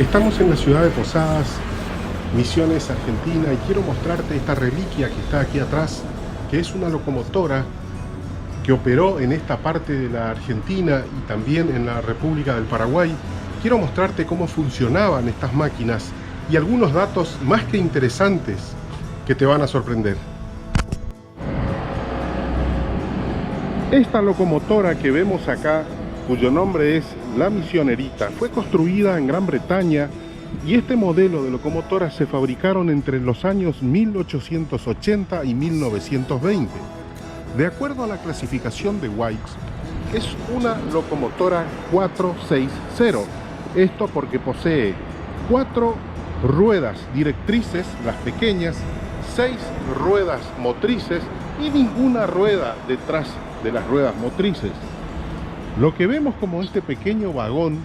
Estamos en la ciudad de Posadas, Misiones, Argentina, y quiero mostrarte esta reliquia que está aquí atrás, que es una locomotora que operó en esta parte de la Argentina y también en la República del Paraguay. Quiero mostrarte cómo funcionaban estas máquinas y algunos datos más que interesantes que te van a sorprender. Esta locomotora que vemos acá, cuyo nombre es la Misionerita, fue construida en Gran Bretaña y este modelo de locomotora se fabricaron entre los años 1880 y 1920. De acuerdo a la clasificación de Wilks, es una locomotora 460. Esto porque posee 4 ruedas directrices, las pequeñas, 6 ruedas motrices y ninguna rueda detrás de las ruedas motrices. Lo que vemos como este pequeño vagón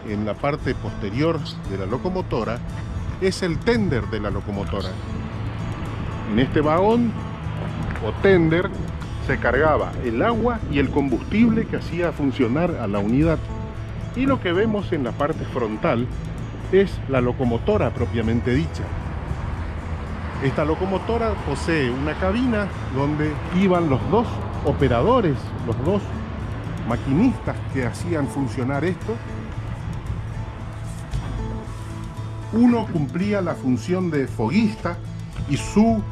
en la parte posterior de la locomotora es el tender de la locomotora. En este vagón o tender se cargaba el agua y el combustible que hacía funcionar a la unidad. Y lo que vemos en la parte frontal es la locomotora propiamente dicha. Esta locomotora posee una cabina donde iban los dos operadores, los dos maquinistas que hacían funcionar esto. Uno cumplía la función de foguista y su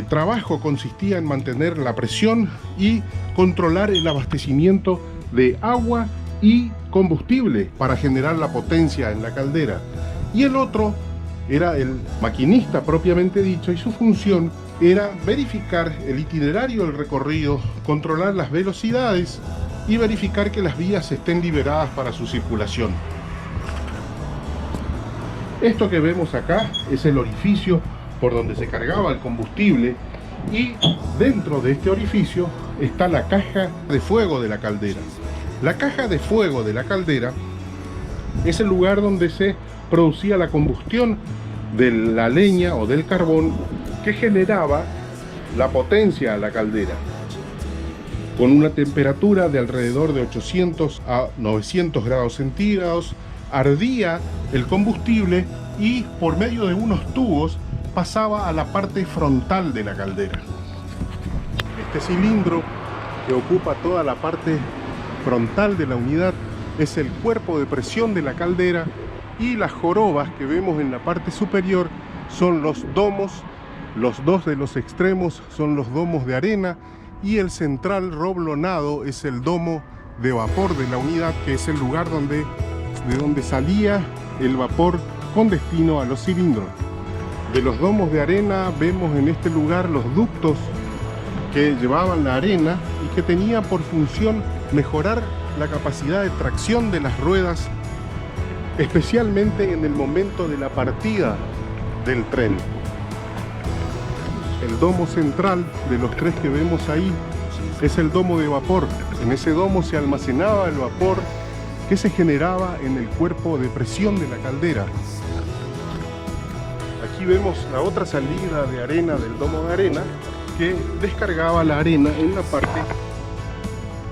trabajo consistía en mantener la presión y controlar el abastecimiento de agua y combustible para generar la potencia en la caldera. Y el otro era el maquinista propiamente dicho, y su función era verificar el itinerario del recorrido, controlar las velocidades y verificar que las vías estén liberadas para su circulación. Esto que vemos acá es el orificio por donde se cargaba el combustible, y dentro de este orificio está la caja de fuego de la caldera. La caja de fuego de la caldera es el lugar donde se producía la combustión de la leña o del carbón que generaba la potencia a la caldera. Con una temperatura de alrededor de 800 a 900 grados centígrados, ardía el combustible y por medio de unos tubos pasaba a la parte frontal de la caldera. Este cilindro que ocupa toda la parte frontal de la unidad es el cuerpo de presión de la caldera, y las jorobas que vemos en la parte superior son los domos. Los dos de los extremos son los domos de arena, y el central roblonado es el domo de vapor de la unidad, que es el lugar de donde salía el vapor con destino a los cilindros. De los domos de arena vemos en este lugar los ductos que llevaban la arena y que tenían por función mejorar la capacidad de tracción de las ruedas, especialmente en el momento de la partida del tren. El domo central de los tres que vemos ahí es el domo de vapor. En ese domo se almacenaba el vapor que se generaba en el cuerpo de presión de la caldera. Aquí vemos la otra salida de arena del domo de arena, que descargaba la arena en la parte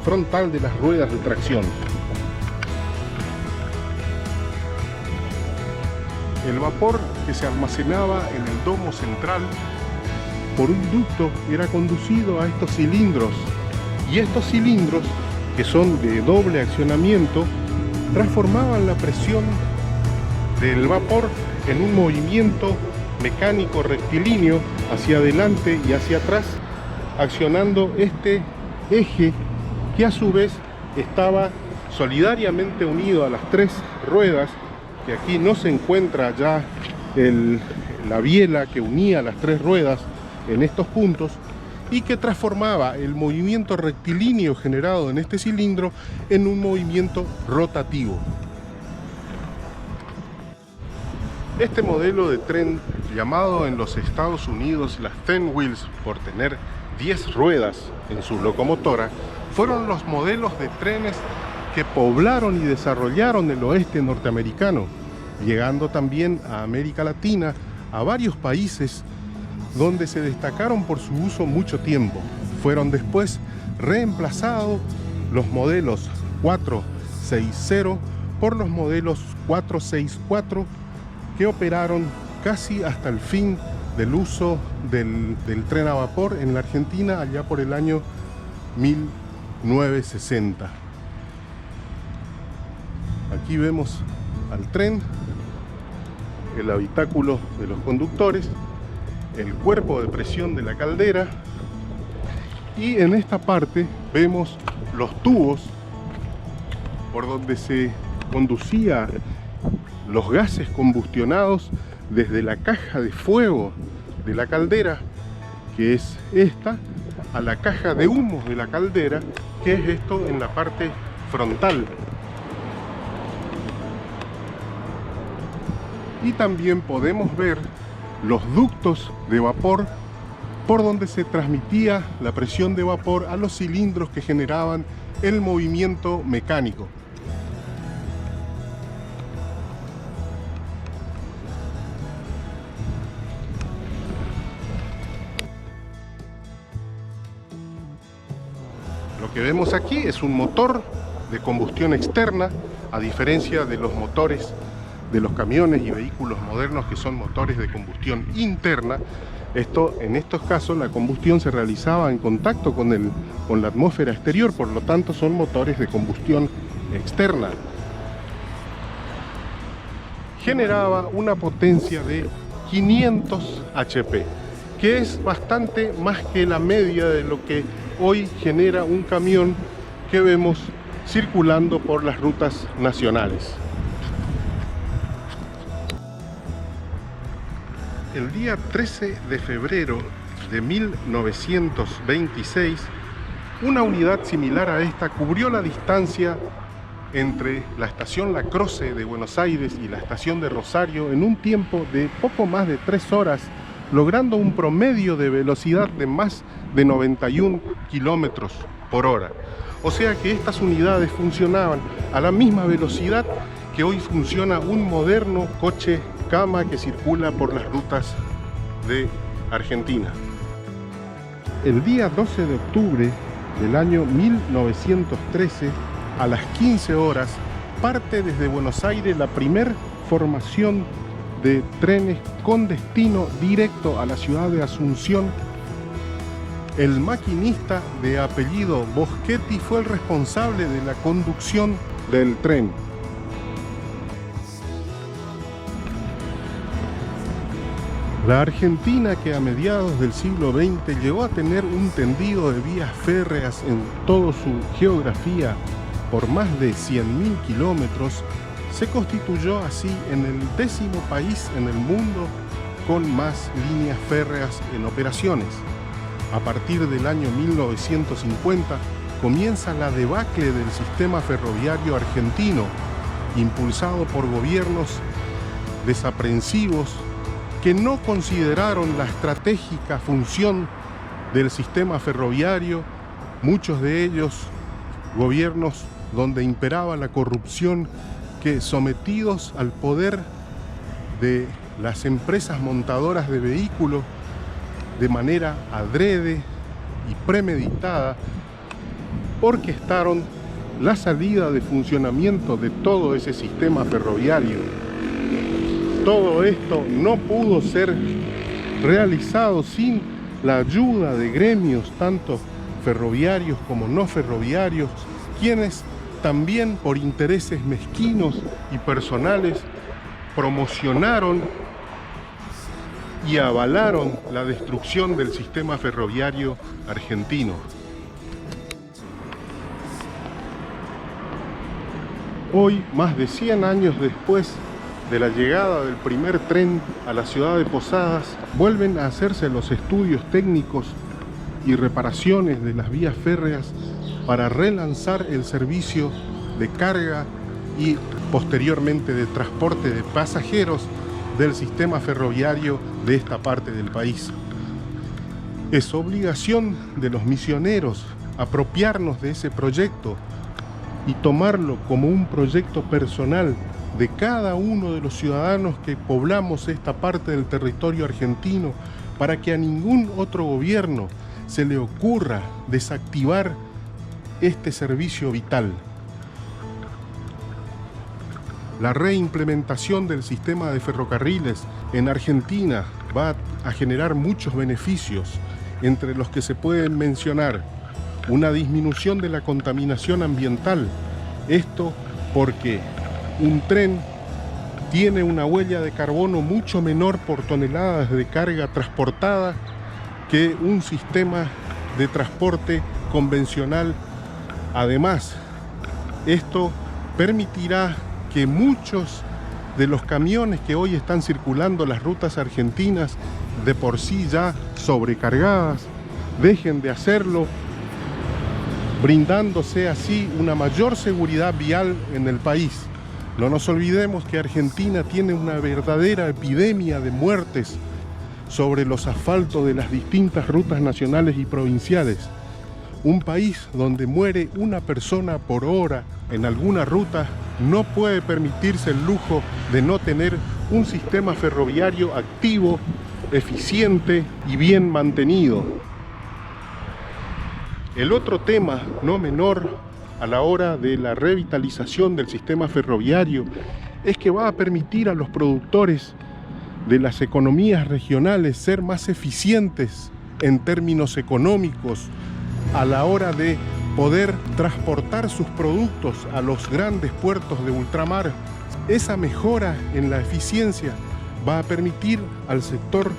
frontal de las ruedas de tracción. El vapor que se almacenaba en el domo central por un ducto era conducido a estos cilindros, y estos cilindros, que son de doble accionamiento, transformaban la presión del vapor en un movimiento mecánico rectilíneo hacia adelante y hacia atrás, accionando este eje que a su vez estaba solidariamente unido a las 3 ruedas, que aquí no se encuentra ya la biela que unía las 3 ruedas en estos puntos, y que transformaba el movimiento rectilíneo generado en este cilindro en un movimiento rotativo. Este modelo de tren, llamado en los Estados Unidos las 10 wheels por tener 10 ruedas en su locomotora, fueron los modelos de trenes que poblaron y desarrollaron el oeste norteamericano, llegando también a América Latina, a varios países donde se destacaron por su uso mucho tiempo. Fueron después reemplazados los modelos 460 por los modelos 464 que operaron casi hasta el fin del uso del tren a vapor en la Argentina allá por el año 1960. Aquí vemos al tren, el habitáculo de los conductores, el cuerpo de presión de la caldera, y en esta parte vemos los tubos por donde se conducía los gases combustionados desde la caja de fuego de la caldera, que es esta, a la caja de humos de la caldera, que es esto en la parte frontal. Y también podemos ver los ductos de vapor por donde se transmitía la presión de vapor a los cilindros que generaban el movimiento mecánico. Lo que vemos aquí es un motor de combustión externa, a diferencia de los motores de los camiones y vehículos modernos que son motores de combustión interna. En estos casos la combustión se realizaba en contacto con la atmósfera exterior, por lo tanto son motores de combustión externa. Generaba una potencia de 500 HP, que es bastante más que la media de lo que hoy genera un camión que vemos circulando por las rutas nacionales. El día 13 de febrero de 1926, una unidad similar a esta cubrió la distancia entre la estación La Croce de Buenos Aires y la estación de Rosario en un tiempo de poco más de 3 horas, logrando un promedio de velocidad de más de 91 kilómetros por hora. O sea que estas unidades funcionaban a la misma velocidad que hoy funciona un moderno coche cama que circula por las rutas de Argentina. El día 12 de octubre del año 1913, a las 15 horas, parte desde Buenos Aires la primer formación de trenes con destino directo a la ciudad de Asunción. El maquinista de apellido Boschetti fue el responsable de la conducción del tren. La Argentina, que a mediados del siglo XX llegó a tener un tendido de vías férreas en toda su geografía por más de 100.000 kilómetros, se constituyó así en el 10º país en el mundo con más líneas férreas en operaciones. A partir del año 1950 comienza la debacle del sistema ferroviario argentino, impulsado por gobiernos desaprensivos que no consideraron la estratégica función del sistema ferroviario, muchos de ellos gobiernos donde imperaba la corrupción, que sometidos al poder de las empresas montadoras de vehículos de manera adrede y premeditada, orquestaron la salida de funcionamiento de todo ese sistema ferroviario. Todo esto no pudo ser realizado sin la ayuda de gremios, tanto ferroviarios como no ferroviarios, quienes también por intereses mezquinos y personales promocionaron y avalaron la destrucción del sistema ferroviario argentino. Hoy, más de 100 años después de la llegada del primer tren a la ciudad de Posadas, vuelven a hacerse los estudios técnicos y reparaciones de las vías férreas para relanzar el servicio de carga y posteriormente de transporte de pasajeros del sistema ferroviario de esta parte del país. Es obligación de los misioneros apropiarnos de ese proyecto y tomarlo como un proyecto personal de cada uno de los ciudadanos que poblamos esta parte del territorio argentino, para que a ningún otro gobierno se le ocurra desactivar este servicio vital. La reimplementación del sistema de ferrocarriles en Argentina va a generar muchos beneficios, entre los que se pueden mencionar una disminución de la contaminación ambiental. Esto porque un tren tiene una huella de carbono mucho menor por toneladas de carga transportada que un sistema de transporte convencional. Además, esto permitirá que muchos de los camiones que hoy están circulando las rutas argentinas, de por sí ya sobrecargadas, dejen de hacerlo, brindándose así una mayor seguridad vial en el país. No nos olvidemos que Argentina tiene una verdadera epidemia de muertes sobre los asfaltos de las distintas rutas nacionales y provinciales. Un país donde muere una persona por hora en alguna ruta no puede permitirse el lujo de no tener un sistema ferroviario activo, eficiente y bien mantenido. El otro tema no menor a la hora de la revitalización del sistema ferroviario es que va a permitir a los productores de las economías regionales ser más eficientes en términos económicos a la hora de poder transportar sus productos a los grandes puertos de ultramar. Esa mejora en la eficiencia va a permitir al sector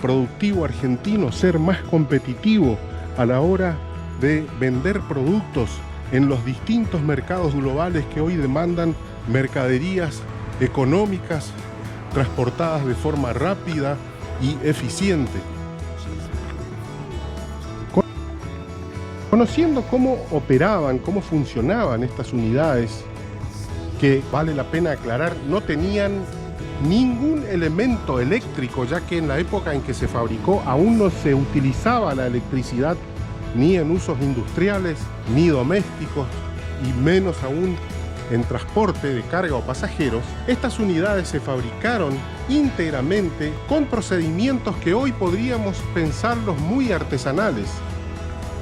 productivo argentino ser más competitivo a la hora de vender productos en los distintos mercados globales que hoy demandan mercaderías económicas transportadas de forma rápida y eficiente. Conociendo cómo operaban, cómo funcionaban estas unidades, que vale la pena aclarar, no tenían ningún elemento eléctrico, ya que en la época en que se fabricó aún no se utilizaba la electricidad ni en usos industriales, ni domésticos, y menos aún en transporte de carga o pasajeros. Estas unidades se fabricaron íntegramente con procedimientos que hoy podríamos pensarlos muy artesanales.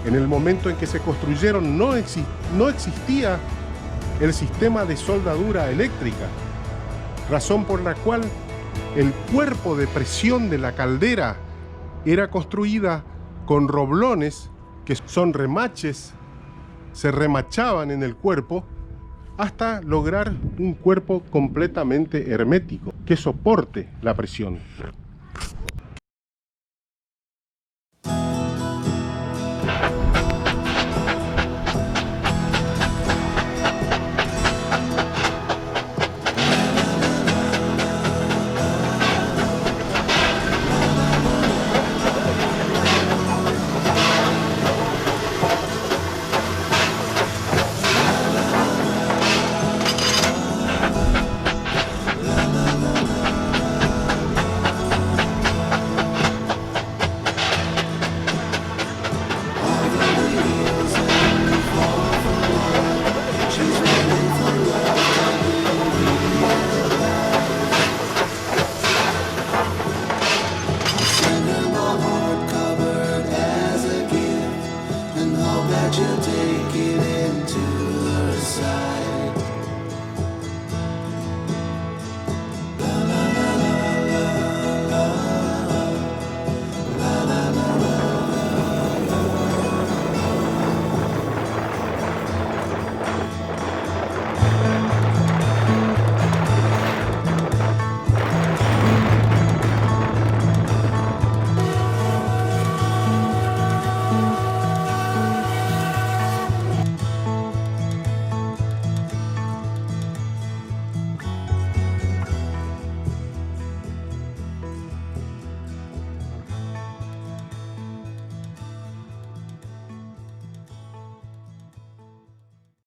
En el momento en que se construyeron no existía el sistema de soldadura eléctrica, razón por la cual el cuerpo de presión de la caldera era construida con roblones, que son remaches, se remachaban en el cuerpo hasta lograr un cuerpo completamente hermético que soporte la presión. that you'll take it into her side.